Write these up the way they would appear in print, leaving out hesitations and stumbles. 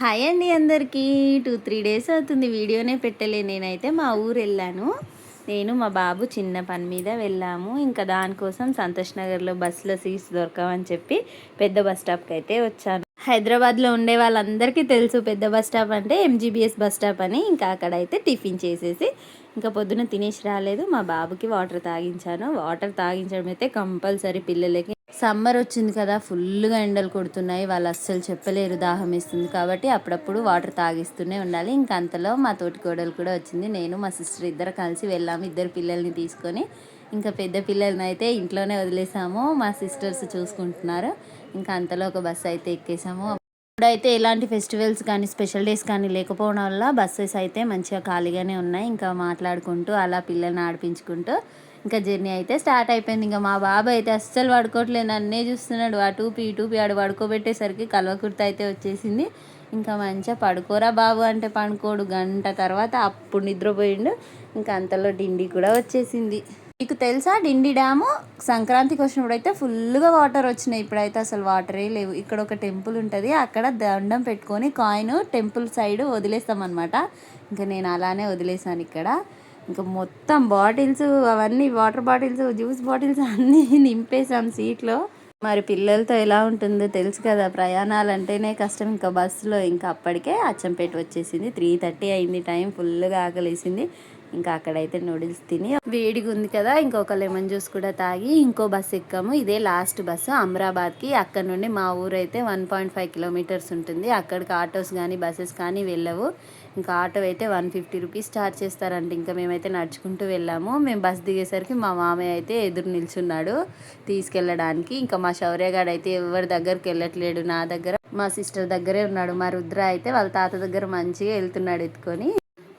Hi అండి అందరికీ. 2-3 days అవుతుంది వీడియోనే పెట్టలే. నేనైతే మా ఊరు వెళ్ళాను. నేను మా బాబు చిన్న పని మీద వెళ్ళాము. ఇంకా దానికోసం సంతోష్ నగర్లో బస్సులో సీట్స్ దొరకవని చెప్పి పెద్ద బస్ స్టాప్కి అయితే వచ్చాను. హైదరాబాద్లో ఉండే వాళ్ళందరికీ తెలుసు పెద్ద బస్ స్టాప్ అంటే ఎంజీబీఎస్ బస్ స్టాప్ అని. ఇంకా అక్కడైతే టిఫిన్ చేసేసి ఇంకా పొద్దున తినేసి రాలేదు. మా బాబుకి వాటర్ తాగించాను. వాటర్ తాగించడం అయితే కంపల్సరీ పిల్లలకి. సమ్మర్ వచ్చింది కదా, ఫుల్గా ఎండలు కొడుతున్నాయి. వాళ్ళు అస్సలు చెప్పలేరు, దాహం వేస్తుంది కాబట్టి అప్పుడప్పుడు వాటర్ తాగిస్తూనే ఉండాలి. ఇంకా అంతలో మా తోటి కోడలు కూడా వచ్చింది. నేను మా సిస్టర్ ఇద్దరు కలిసి వెళ్ళాము. ఇద్దరు పిల్లల్ని తీసుకొని ఇంకా పెద్ద పిల్లల్ని అయితే ఇంట్లోనే వదిలేసాము. మా సిస్టర్స్ చూసుకుంటున్నారు. ఇంకా అంతలో ఒక బస్సు అయితే ఎక్కేసాము. ఇప్పుడైతే ఎలాంటి ఫెస్టివల్స్ కానీ స్పెషల్ డేస్ కానీ లేకపోవడం వల్ల బస్సెస్ అయితే మంచిగా ఖాళీగానే ఉన్నాయి. ఇంకా మాట్లాడుకుంటూ అలా పిల్లల్ని ఆడిపించుకుంటూ ఇంకా జర్నీ అయితే స్టార్ట్ అయిపోయింది. ఇంకా మా బాబు అయితే అస్సలు పడుకోవట్లేదు, నన్నే చూస్తున్నాడు. అటూపి ఇటూపి ఆడు పడుకోబెట్టేసరికి కల్వకుర్తి అయితే వచ్చేసింది. ఇంకా మంచిగా పడుకోరా బాబు అంటే పడుకోడు. గంట తర్వాత అప్పుడు నిద్రపోయిండు. ఇంకా అంతలో డిండి కూడా వచ్చేసింది. మీకు తెలుసా డిండి డ్యాము సంక్రాంతికి వచ్చినప్పుడు అయితే ఫుల్గా వాటర్ వచ్చినాయి. ఇప్పుడైతే అసలు వాటరే లేవు. ఇక్కడ ఒక టెంపుల్ ఉంటుంది, అక్కడ దండం పెట్టుకొని కాయిన్ టెంపుల్ సైడ్ వదిలేస్తామన్నమాట. ఇంకా నేను అలానే వదిలేసాను ఇక్కడ. ఇంకా మొత్తం బాటిల్స్ అవన్నీ వాటర్ బాటిల్స్ జ్యూస్ బాటిల్స్ అన్నీ నింపేసాం సీట్లో. మరి పిల్లలతో ఎలా ఉంటుందో తెలుసు కదా, ప్రయాణాలు అంటేనే కష్టం. ఇంకా బస్సులో ఇంకా అప్పటికే అచ్చంపేట వచ్చేసింది. 3:30 అయింది టైం. ఫుల్గా ఆకలేసింది. ఇంకా అక్కడైతే నూడిల్స్ తిని వేడిగా ఉంది కదా, ఇంకొక లెమన్ జ్యూస్ కూడా తాగి ఇంకో బస్సు ఎక్కాము. ఇదే లాస్ట్ బస్సు అమరాబాద్కి. అక్కడ నుండి మా ఊరు అయితే 1.5 కిలోమీటర్స్ ఉంటుంది. అక్కడికి ఆటోస్ కానీ బస్సెస్ కానీ వెళ్ళవు. ఇంకా ఆటో అయితే 150 రూపీస్ ఛార్జ్ చేస్తారంట. ఇంకా మేమైతే నడుచుకుంటూ వెళ్ళాము. మేము బస్ దిగేసరికి మా మామయ్య అయితే ఎదురు నిల్చున్నాడు తీసుకెళ్ళడానికి. ఇంకా మా శౌర్యగాడు అయితే ఎవరి దగ్గరికి వెళ్ళట్లేడు, నా దగ్గర మా సిస్టర్ దగ్గరే ఉన్నాడు. మా రుద్ర అయితే వాళ్ళ తాత దగ్గర మంచిగా వెళ్తున్నాడు ఎత్తుకొని.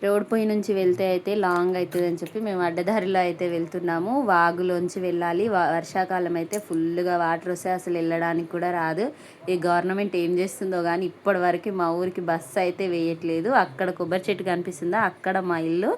రోడ్ పోయి నుంచి వెళ్తే అయితే లాంగ్ అవుతుంది అని చెప్పి మేము అడ్డదారిలో అయితే వెళ్తున్నాము. వాగులోంచి వెళ్ళాలి. వర్షాకాలం అయితే ఫుల్గా వాటర్ వస్తే అసలు వెళ్ళడానికి కూడా రాదు. ఈ గవర్నమెంట్ ఏం చేస్తుందో కానీ ఇప్పటి వరకు మా ఊరికి బస్సు అయితే వేయట్లేదు. అక్కడ కొబ్బరి చెట్టు కనిపిస్తుందా, అక్కడ మా ఇల్లు.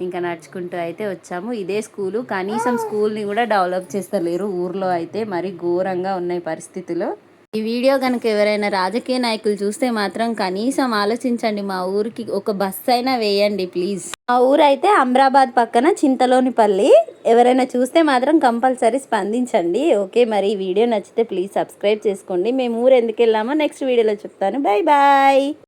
ఇంకా నడుచుకుంటూ అయితే వచ్చాము. ఇదే స్కూలు, కనీసం స్కూల్ని కూడా డెవలప్ చేస్తలేరు ఊర్లో అయితే. మరి ఘోరంగా ఉన్నాయి పరిస్థితులు. ఈ వీడియో కనుక ఎవరైనా రాజకీయ నాయకులు చూస్తే మాత్రం కనీసం ఆలోచించండి, మా ఊరికి ఒక బస్సు అయినా వేయండి ప్లీజ్. మా ఊరు అయితే అమరాబాద్ పక్కన చింతలోనిపల్లి. ఎవరైనా చూస్తే మాత్రం కంపల్సరీ స్పందించండి. ఓకే, మరి ఈ వీడియో నచ్చితే ప్లీజ్ సబ్స్క్రైబ్ చేసుకోండి. మేము ఊరు ఎందుకు వెళ్ళామో నెక్స్ట్ వీడియోలో చెప్తాను. Bye bye.